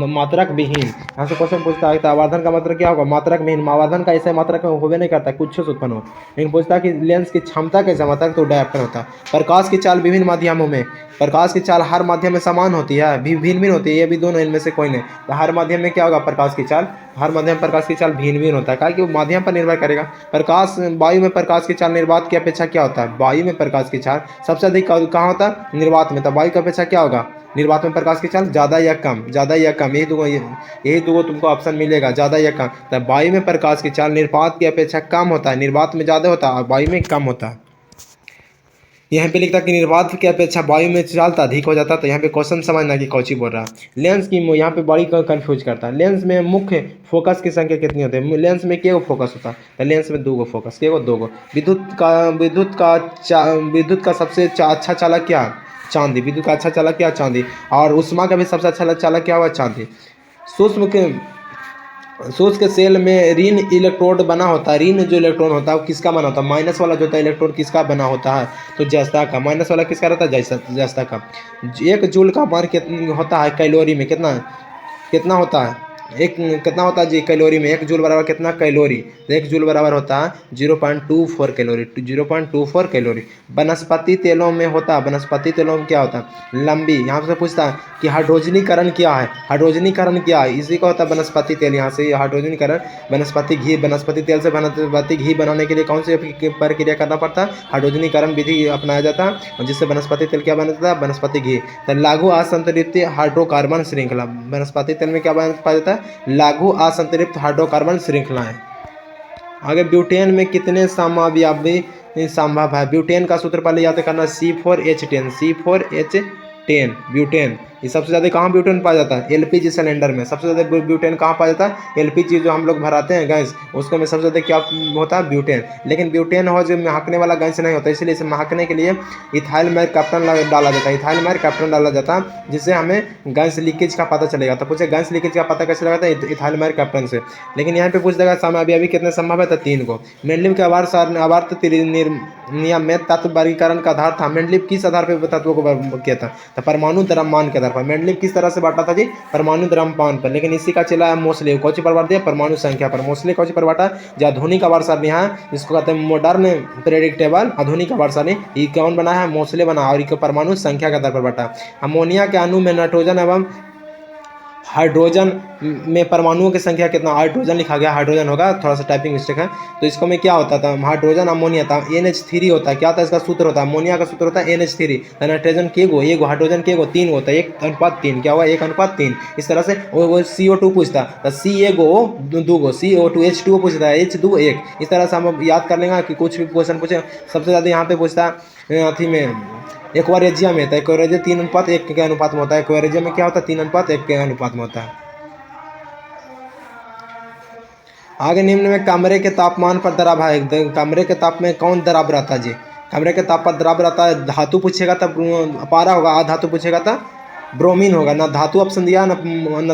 मात्रक विहीन। यहाँ से क्वेश्चन पूछता है तो आवर्धन का मात्रक क्या होगा, मात्रक विहीन। आवर्धन का ऐसा मात्रक होवे नहीं करता, कुछ से उत्पन्न हो। लेकिन पूछता है कि लेंस की क्षमता कैसा मात्रक, तो डायप्टर होता है। प्रकाश की चाल विभिन्न माध्यमों में, प्रकाश की चाल हर माध्यम में समान होती है, भिन्न भिन्न होती है, ये भी दोनों इनमें से कोई नहीं। तो हर माध्यम में क्या होगा, प्रकाश की चाल, हर माध्यम प्रकाश की चाल भिन्न भिन्न होता है, कारण कि वो माध्यम पर निर्भर करेगा। प्रकाश वायु में प्रकाश की चाल निर्वात की अपेक्षा क्या होता है, वायु में प्रकाश की चाल सबसे अधिक कहाँ होता है, निर्वात में। तो वायु की अपेक्षा क्या होगा, निर्वात में प्रकाश की चाल ज़्यादा या कम, ज़्यादा या कम, यही दो तुमको ऑप्शन मिलेगा, ज़्यादा या कम। तो वायु में प्रकाश की चाल निर्वात की अपेक्षा कम होता है, निर्वात में ज़्यादा होता है और वायु में कम होता है। यहाँ पे लिखता कि निर्वात की अपेक्षा वायु में चालता अधिक हो जाता। तो यहाँ पे क्वेश्चन समझना कि कौची बोल रहा है। लेंस की यहाँ पे बड़ी कंफ्यूज करता है। लेंस में मुख्य फोकस की संख्या कितनी होती है, लेंस में क्या फोकस होता है, तो लेंस में 2 गो फोकस, क्या 2 गो। विद्युत का सबसे अच्छा चालक क्या है, चांदी। विद्युत का अच्छा चालक क्या, चांदी। और उष्मा का भी सबसे अच्छा चालक क्या हुआ, चांदी। सूक्ष्म के सेल में ऋण इलेक्ट्रोड बना होता है। ऋण जो इलेक्ट्रॉन होता है वो किसका बना होता है, माइनस वाला जो होता है इलेक्ट्रॉन किसका बना होता है, तो जस्ता का। माइनस वाला किसका रहता है, जस्ता का। 1 जूल का मान कितना होता है कैलोरी में, कितना कितना होता है, एक कितना होता है जी कैलोरी में, 1 जूल बराबर कितना कैलोरी, 1 जूल बराबर होता है 0.24 कैलोरी, 0.24 कैलोरी। वनस्पति तेलों में होता है, वनस्पति तेलों में क्या होता है, लंबी। यहाँ से पूछता है कि हाइड्रोजनीकरण क्या है, हाइड्रोजनीकरण क्या है, इसी का होता है वनस्पति तेल। यहाँ से हाइड्रोजनीकरण, वनस्पति घी, वनस्पति तेल से वनस्पति घी बनाने के लिए कौन सी प्रक्रिया करना पड़ता है, हाइड्रोजनीकरण विधि अपनाया जाता है, और जिससे वनस्पति तेल क्या बनता है, वनस्पति घी। तो लघु असंतृप्त हाइड्रोकार्बन श्रृंखला, वनस्पति तेल में क्या पाया जाता है, लघु असंतृप्त हाइड्रोकार्बन श्रृंखलाएं। आगे ब्यूटेन में कितने समव्यापी संभव है, ब्यूटेन का सूत्र पहले याद करना, C4H10, C4H10 ब्यूटेन। ये सबसे ज़्यादा कहाँ ब्यूटेन पाया जाता है, एलपीजी सिलेंडर में सबसे ज़्यादा ब्यूटेन कहाँ पाया जाता है, एलपीजी जो हम लोग भराते हैं गैस, उसको में सबसे ज़्यादा क्या होता है, ब्यूटेन। लेकिन ब्यूटेन हो जो महकने वाला गैस नहीं होता, इसलिए इसे महकने के लिए इथाइल मैरकैप्टन डाला जाता है, इथाइल मैरकैप्टन डाला जाता है, जिससे हमें गैस लीकेज का पता चलेगा। तो पूछे गैस लीकेज का पता कैसे लगाता है, इथाइल मैरकैप्टन से। लेकिन यहाँ पे पूछ देगा समव्यापी कितने संभव है, तो 3 को। मेंडलीव के आवर्त नियमित तत्व वर्गीकरण का आधार था, मेंडलीव किस आधार पर तत्वों को किया था, तो परमाणु द्रव्यमान के आधार पर। मेंडलीव किस तरह से बांटा था जी, परमाणु द्रव्यमान पर। लेकिन इसी का चला मोस्ले कौची पर बांट दिया, परमाणु संख्या पर। मोस्ले कौची पर बांटा, जो आधुनिक आवर्त सारणी है, इसको कहते हैं मॉडर्न पीरियोडिक टेबल, आधुनिक आवर्त सारणी। ये कौन बना है, मोस्ले बना, और इसको परमाणु संख्या के आधार पर बांटा। अमोनिया के अणु में नाइट्रोजन एवं हाइड्रोजन में परमाणुओं की संख्या कितना, हाइड्रोजन लिखा गया, हाइड्रोजन होगा, थोड़ा सा टाइपिंग मिस्टेक है। तो इसको में क्या होता था, हाइड्रोजन अमोनिया था, NH3 होता है। क्या था इसका सूत्र होता है, अमोनिया का सूत्र होता है NH3। नाइट्रोजन के गो, एक हाइड्रोजन के गो 3 होता है, 1:3। क्या हुआ, 1:3। इस तरह से वो CO2 पूछता है, C एगो 2 गो, CO2 H2O पूछता है, H2 1। इस तरह से हम याद कर लेंगे कि कुछ भी क्वेश्चन पूछे। सबसे ज़्यादा यहाँ पे पूछता है अथी में एक्वारेजिया में, तो एक्वारेजिया 3:1 के अनुपात में होता है। एक्वारेजिया में क्या होता है, 3:1 के अनुपात में होता है। आगे निम्न में कमरे के तापमान पर दराब है, कमरे के ताप में कौन दराब रहता है जी, कमरे के ताप पर दराब रहता है। धातु पूछेगा तब पारा होगा, अधातु पूछेगा तब ब्रोमीन होगा। ना धातु ऑप्शन दिया, ना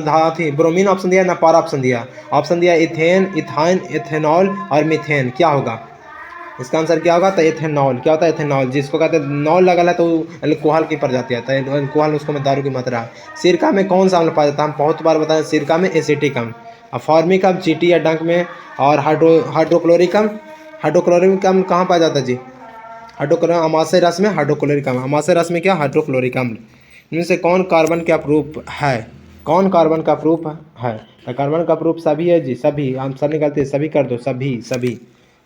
धातु ब्रोमीन ऑप्शन दिया, ना पारा ऑप्शन दिया। ऑप्शन दिया इथेन, इथाइन, इथेनॉल और मीथेन। क्या होगा इसका आंसर, क्या होगा, तो एथेनॉल। क्या होता है, एथेनॉल, जिसको कहते हैं नॉल लगल है तो अल्कोहल की प्रजाति आता है, अल्कोहल उसको में दारू की मात्रा है। सिरका में कौन सा अम्ल पाया जाता है, हम बहुत बार बताएं, सिरका में एसिटिक अम्ल, और फॉर्मिक अम्ल चींटी या डंक में, और हाइड्रोक्लोरिक अम्ल, हाइड्रोक्लोरिक अम्ल कहाँ पाया जाता है जी, हाइड्रोक्लोरिक अमाशय रस में, हाइड्रोक्लोरिक अम्ल, अमाशय रस में क्या, हाइड्रोक्लोरिक अम्ल। इनमें से कौन कार्बन का प्रूफ है, कौन कार्बन का प्रूफ है, तो कार्बन का प्रूफ सभी है जी, सभी। आंसर निकलते सभी कर दो, सभी सभी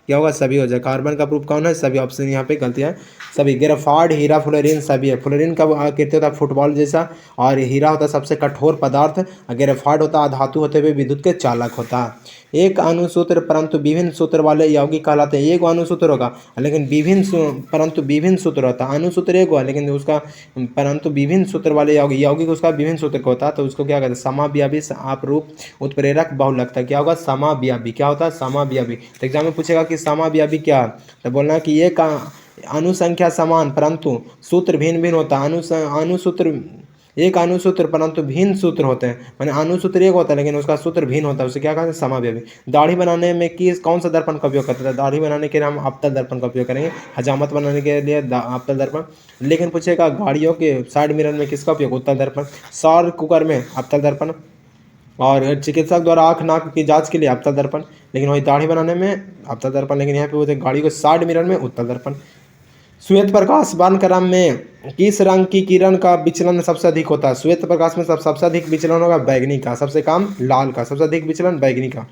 क्या होगा, सभी हो जाए। कार्बन का प्रूफ कौन है, सभी। ऑप्शन यहाँ पे गलती है, सभी। ग्रेफाइट, हीरा, फ्लोरीन सभी है। फ्लोरीन का आकृति होता है फुटबॉल जैसा, और हीरा होता है सबसे कठोर पदार्थ, और ग्रेफाइट होता है धातु होते हुए विद्युत के चालक होता है। एक अणुसूत्र परंतु विभिन्न सूत्र वाले यौगिक कहलाते हैं। एक अणुसूत्र होगा लेकिन परंतु विभिन्न सूत्र होता है। अणुसूत्र एक हुआ लेकिन उसका परंतु विभिन्न सूत्र वाले यौगिक उसका विभिन्न सूत्र का होता है, तो उसको क्या कहते हैं, समाव्यापी, आपरूप, उत्प्रेरक, बहुलकता। क्या होगा, समाव्यापी। क्या होता है, समाव्यापी। तो एग्जाम में पूछेगा कि समाव्यापी क्या है, तो बोलना है कि एक अनुसंख्या समान परंतु सूत्र भिन्न भिन्न होता है। अणुसूत्र एक अनुसूत्र परंतु भिन्न सूत्र होते हैं, माने अनुसूत्र एक होता है लेकिन उसका सूत्र भिन्न होता है, उसे क्या कहते हैं, समावयवी। दाढ़ी बनाने में किस कौन सा दर्पण का उपयोग करते हैं? दाढ़ी बनाने के लिए हम अवतल दर्पण का उपयोग करेंगे, हजामत बनाने के लिए अवतल दर्पण। लेकिन पूछेगा गाड़ियों के साइड मिरर में किसका उपयोग? उत्तल दर्पण। सौर कुकर में अवतल दर्पण, और चिकित्सक द्वारा आँख नाक की जांच के लिए अवतल दर्पण। लेकिन वही दाढ़ी बनाने में अवतल दर्पण, लेकिन यहाँ पे बोलते गाड़ी को साइड मिरर में उत्तल दर्पण। श्वेत प्रकाश वर्णक्रम में किस रंग की किरण का विचलन सबसे अधिक होता है? श्वेत प्रकाश में सबसे अधिक विचलन होगा बैगनी का, सबसे कम लाल का, सबसे अधिक विचलन बैगनी का।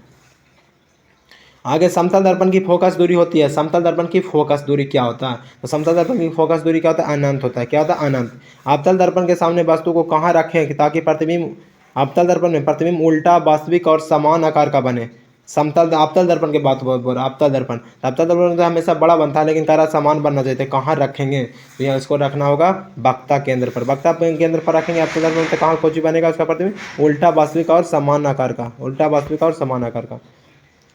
आगे समतल दर्पण की फोकस दूरी होती है, समतल दर्पण की फोकस दूरी क्या होता है? तो समतल दर्पण की फोकस दूरी क्या होता है? अनंत होता है। क्या होता है? अनंत। अवतल दर्पण के सामने वस्तु को कहाँ रखें ताकि प्रतिबिंब, अवतल दर्पण में प्रतिबिंब उल्टा, वास्तविक और समान आकार का बने? समतल अवतल दर्पण के बात बोल रहा, अवतल दर्पण, अवतल दर्पण तो हमेशा बड़ा बनता है लेकिन कह रहा समान बनना चाहिए, कहाँ रखेंगे? तो यहाँ इसको रखना होगा वक्ता केंद्र पर, वक्ता केंद्र पर रखेंगे अवतल दर्पण, तो कहाँ कोची बनेगा उसका प्रतिबिंब? उल्टा, वास्तविक और समान आकार का, उल्टा, वास्तविक और समान आकार का।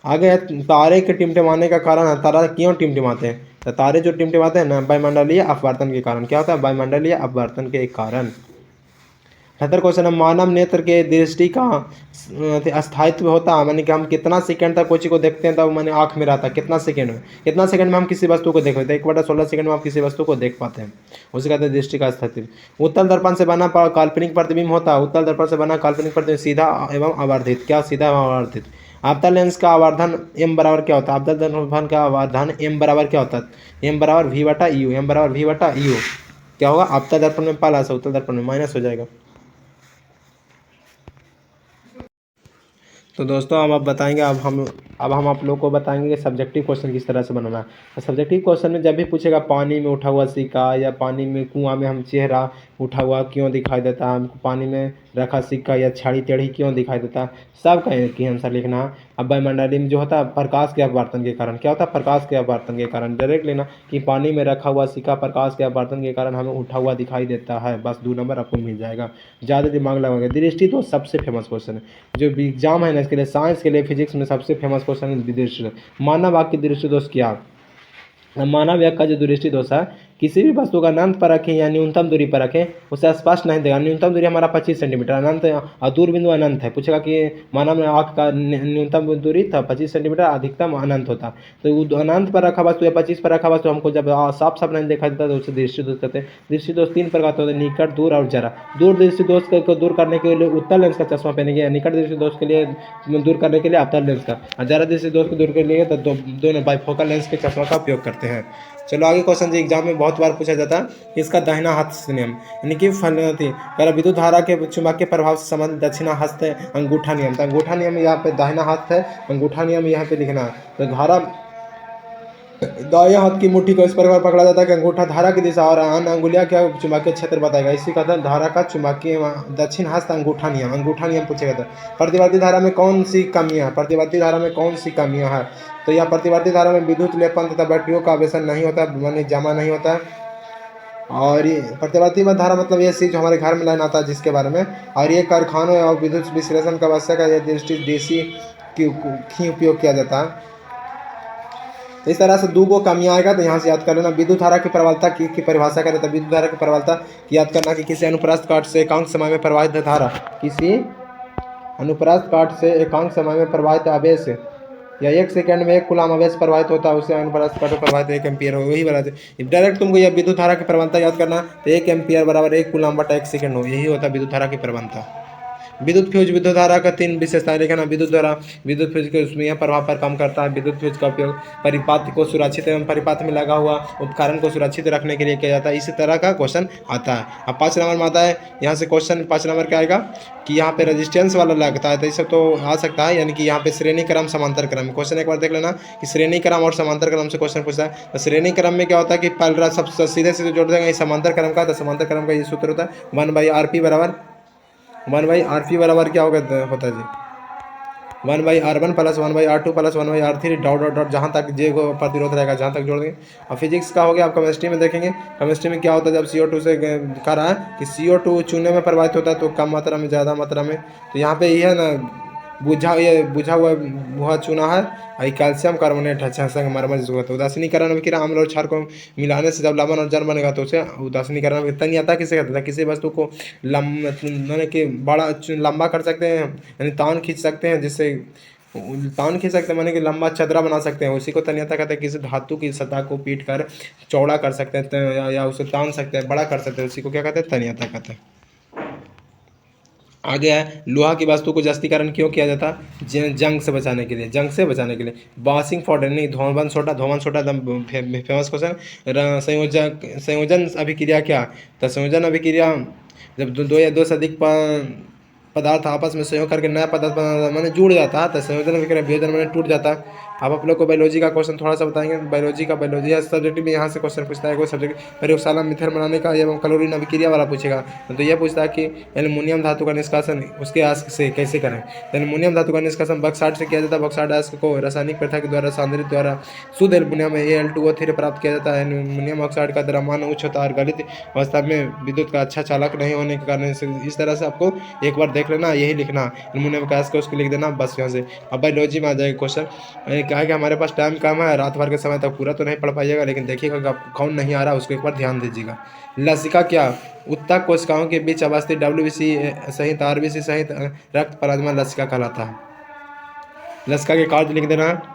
आगे है तारे के टिमटिमाने का कारण है, तारा क्यों टिमटिमाते हैं? तो तारे जो टिमटिमाते हैं ना, वायुमंडलीय अपवर्तन के कारण। क्या होता है? वायुमंडलीय अपवर्तन के कारण। 78 क्वेश्चन है, मानव नेत्र के दृष्टि का अस्थायित्व होता है, मानी कि हम कितना सेकंड तक कोची को देखते हैं तब मैंने आँख में रहता है, कितना सेकंड में, कितना सेकंड में हम किसी वस्तु को देख पाते हैं? 1/16 सेकंड में आप किसी वस्तु को देख पाते हैं, उसे कहते हैं दृष्टि का अस्थायित्व। उत्तल दर्पण से बना काल्पनिक प्रतिबिंब होता है, उत्तल दर्पण से बना काल्पनिक प्रतिबिंब सीधा एवं आवर्धित। क्या? सीधा एवं आवर्धित। अवतल लेंस का आवर्धन m बराबर क्या होता है? अवतल दर्पण का आवर्धन m बराबर क्या होता है? m बराबर v/u, m बराबर v/u। क्या होगा? अवतल दर्पण में प्लस, उत्तल दर्पण में माइनस हो जाएगा। तो दोस्तों अब आप बताएंगे, अब हम आप लोग को बताएंगे कि सब्जेक्टिव क्वेश्चन किस तरह से बनाना है। तो सब्जेक्टिव क्वेश्चन में जब भी पूछेगा पानी में उठा हुआ सिक्का या पानी में कुआं में हम चेहरा उठा हुआ क्यों दिखाई देता है, हमको पानी में रखा सिक्का या छड़ी टेढ़ी क्यों दिखाई देता है, सब का आंसर लिखना है। अब वायुमंडलीय में जो होता है प्रकाश के अपवर्तन के कारण। क्या होता है? प्रकाश के अपवर्तन के कारण। डायरेक्ट लेना कि पानी में रखा हुआ सिक्का प्रकाश के अपवर्तन के कारण हमें उठा हुआ दिखाई देता है, बस 2 नंबर आपको मिल जाएगा। ज़्यादा दिमाग लगाओगे। दृष्टि तो सबसे फेमस क्वेश्चन है, जो एग्जाम है ना इसके लिए, साइंस के लिए, फिजिक्स में सबसे फेमस क्वेश्चन है दृष्टि। मानव आँख की दृष्टि दोष क्या? मानव आँख का जो दृष्टि दोष है, किसी भी वस्तु का अनंत पर रखें या न्यूनतम दूरी पर रखें उसे स्पष्ट नहीं देगा। न्यूनतम दूरी हमारा 25 सेंटीमीटर, अनंत और दूर बिंदु अनंत है। पूछेगा कि मानव आँख का न्यूनतम दूरी था 25 सेंटीमीटर, अधिकतम अनंत होता। तो अनंत पर रखा वस्तु या 25 पर रखा वस्तु हमको जब साफ साफ नहीं देखा देता तो उसे दृष्टि दोष कहते हैं। दृष्टि दोष 3 प्रकार के होते हैं, निकट, दूर और जरा। दूर दृष्टि दोष को दूर करने के लिए उत्तल लेंस का चश्मा पहनेंगे, निकट दृष्टि दोष के लिए दूर करने के लिए अवतल लेंस का, और जरा दृष्टि दोष को दूर के लिए तो दोनों बाइफोकल लेंस के चश्मा का उपयोग करते हैं। चलो आगे क्वेश्चन जो एग्जाम में बहुत बार पूछा जाता है, इसका दाहिना हस्त नियम, यानी कि विद्युत धारा के चुंबकीय प्रभाव से संबंधित दक्षिणा हस्त अंगूठा नियम। तो अंगूठा नियम यहाँ पे दाहिना हाथ है, अंगूठा नियम यहाँ पे लिखना है। तो धारा दाएं हाथ की मुट्ठी को इस प्रकार पकड़ा जाता है कि अंगूठा धारा की दिशा और अन्य अंगुलियां क्या चुंबकीय क्षेत्र बताएगा, इसी का था धारा का चुंबकीय दक्षिण हस्त अंगूठा नियम। अंगूठा नियम पूछेगा था। प्रतिवर्ती धारा में कौन सी कमियां, प्रतिवर्ती धारा में कौन सी कमियां है? तो यह प्रतिवर्ती धारा में विद्युत लेपन तथा बैटरियों का आवेशन नहीं होता, माने जमा नहीं होता है। और ये प्रतिवर्ती धारा मतलब ये चीज जो हमारे घर में लाइन आता है जिसके बारे में, और ये कारखानों और विद्युत विश्लेषण का आवश्यक है, यह दृष्टि देसी की उपयोग किया जाता है। तो इस तरह से 2 गो कमियाँ आएगा, तो यहाँ से याद कर लेना। विद्युत धारा की प्रबलता की परिभाषा करें तो विद्युत धारा की प्रबलता की याद करना कि किसी अनुप्रस्थ काट से एकांक समय में प्रवाहित धारा, किसी अनुप्रस्थ काट से एकांक समय में प्रवाहित आवेश या 1 सेकंड में 1 कूलम आवेश प्रवाहित होता है, उसे अनुप्रस्थ काट में प्रवाहित 1 एम्पियर हो। वही बराबर डायरेक्ट तुमको यह विद्युत धारा की प्रबलता याद करना, तो 1 एम्पियर बराबर 1 कूलम बटा 1 सेकंड हो, यही होता है विद्युत धारा की प्रबलता। विद्युत फ्यूज विद्युत धारा का 3 विशेषताएं लिखना। विद्युत धारा विद्युत फ्यूज के उसमें प्रभाव पर कम करता है। विद्युत फ्यूज का उपयोग परिपात को सुरक्षित एवं परिपात में लगा हुआ उपकरण को सुरक्षित रखने के लिए किया जाता है। इसी तरह का क्वेश्चन आता है। अब 5 नंबर में आता है, यहाँ से क्वेश्चन 5 नंबर क्या आएगा कि यहाँ पे रेजिस्टेंस वाला लगता है, तो इसे तो आ सकता है, यानी कि यहाँ पे श्रेणी क्रम समांतर क्रम। क्वेश्चन एक बार देख लेना कि श्रेणी क्रम और समांतर क्रम से क्वेश्चन पूछता है। तो श्रेणी क्रम में क्या होता है कि पहला सब सीधे सीधे जोड़ देंगे समांतर क्रम का, तो समांतर क्रम का ये सूत्र होता है 1/RP बराबर 1/RP बराबर क्या होता है जी, 1/R1 plus 1/R2 plus 1/R3 dot dot dot, जहाँ तक जे को प्रतिरोध रहेगा जहाँ तक जोड़ देंगे। और फिजिक्स का हो गया, आप केमिस्ट्री में देखेंगे, केमिस्ट्री में क्या होता है जब CO2 से कह रहा है कि CO2 चूने में प्रवाहित होता है तो कम मात्रा में ज़्यादा मात्रा में, तो यहाँ पे ये है ना बुझा हुआ चूना है और कैल्शियम कार्बोनेट है, संगमरमर जिसको कहते हैं। उदासीनीकरण अभिक्रिया अम्ल और क्षार को मिलाने से जब लवण और जल बनेगा तो उसे उदासीनीकरण अभिक्रिया। तन्यता किसे कहते हैं? किसी वस्तु को माने कि बड़ा लंबा कर सकते हैं, यानी तान खींच सकते हैं, जिससे तान खींच सकते हैं माने कि लंबा चदरा बना सकते हैं, उसी को तन्यता कहते हैं। किसी धातु की सतह को पीट कर चौड़ा कर सकते हैं या उसे तान सकते हैं, बड़ा कर सकते हैं, उसी को क्या कहते हैं? तन्यता कहते हैं। आगे है लोहा की वस्तु को जस्तीकरण क्यों किया जाता है? जंग से बचाने के लिए, जंग से बचाने के लिए। वाशिंग फॉर नहीं, धोवन सोडा एकदम फेमस क्वेश्चन। संयोजन अभिक्रिया क्या? तो संयोजन अभिक्रिया जब दो या दो से अधिक पदार्थ आपस में संयोग करके नया पदार्थ मैंने जुड़ जाता है तो संयोजन अभिक्रिया वियोजन मैंने टूट जाता है। अब आप लोग को बायोलॉजी का क्वेश्चन थोड़ा सा बताएंगे। बायोलॉजी सब्जेक्ट में यहाँ से क्वेश्चन पूछता है, कोई सब्जेक्ट प्रयोगशाला मिथेन बनाने का एवं क्लोरीन अभिक्रिया वाला पूछेगा तो ये पूछता है कि एल्युमिनियम धातु का निष्कासन उसके आस्क से कैसे करें। तो एल्युमिनियम धातु का निष्कासन बक्साइट से किया जाता है। बक्साइट आस्क को रासायनिक प्रथा के द्वारा सांद्रित द्वारा शुद्ध एल्युमिनियम Al2O3 प्राप्त किया जाता है। एल्युमिनियम ऑक्साइड का द्रव्यमान उच्च होता है और गलित अवस्था में विद्युत का अच्छा चालक नहीं होने के कारण इस तरह से आपको एक बार देख लेना, यही लिखना एल्युमिनियम का आस्क उसको लिख देना बस यहाँ से। अब बायोलॉजी में आ जाएगा क्वेश्चन। क्या है कि हमारे पास टाइम कम है, रात भर के समय तक पूरा तो नहीं पढ़ पाइएगा, लेकिन देखिएगा कौन नहीं आ रहा उसको एक बार ध्यान दीजिएगा। लसिका क्या? उत्तक कोशिकाओं के बीच अवस्थित WBC सहित RBC सहित रक्त प्लाज्मा लसिका कहलाता है। लसिका के कार्य लिख देना है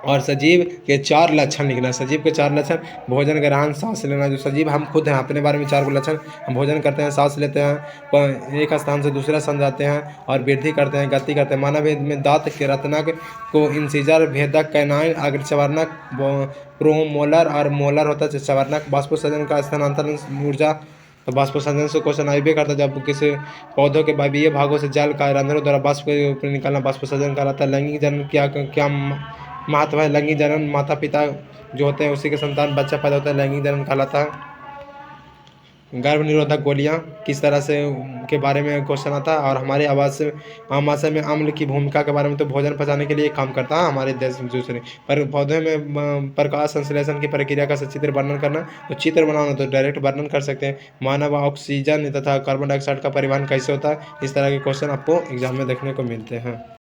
और सजीव के 4 लक्षण लिखना। सजीव के 4 लक्षण: भोजन ग्रहण, सांस लेना। जो सजीव हम खुद हैं, अपने बारे में 4 लक्षण: हम भोजन करते हैं, सांस लेते हैं, एक स्थान से दूसरा स्थान जाते हैं और वृद्धि करते हैं, गति करते हैं। मानव में दांत के रत्नक को इंसिजर, भेदक, कैनाइन, अग्रचर्वणक, प्रोमोलर और मोलर होता है। चर्वणक बाष्पोत्सर्जन का स्थानांतरण ऊर्जा, तो बाष्पोत्सर्जन से क्वेश्चन आइबे करता है। जब किसी पौधों के वायवीय भागों से जल का रंध्रों द्वारा बाष्प निकालना बाष्पोत्सर्जन कहलाता है। लैंगिक जनन क्या महत्व है? लैंगिक जनन माता पिता जो होते हैं उसी के संतान बच्चा पैदा होता है, लैंगिक जनन कहलाता है। गर्भ निरोधक गोलियां किस तरह से के बारे में क्वेश्चन आता है। और हमारे आमाशय में अम्ल की भूमिका के बारे में, तो भोजन पचाने के लिए काम करता है हमारे देश दूसरे पर पौधे में प्रकाश संश्लेषण की प्रक्रिया का सचित्र वर्णन करना, तो चित्र बनाना तो डायरेक्ट वर्णन कर सकते हैं। मानव ऑक्सीजन तथा कार्बन डाइऑक्साइड का परिवहन कैसे होता है, इस तरह के क्वेश्चन आपको एग्जाम में देखने को मिलते हैं।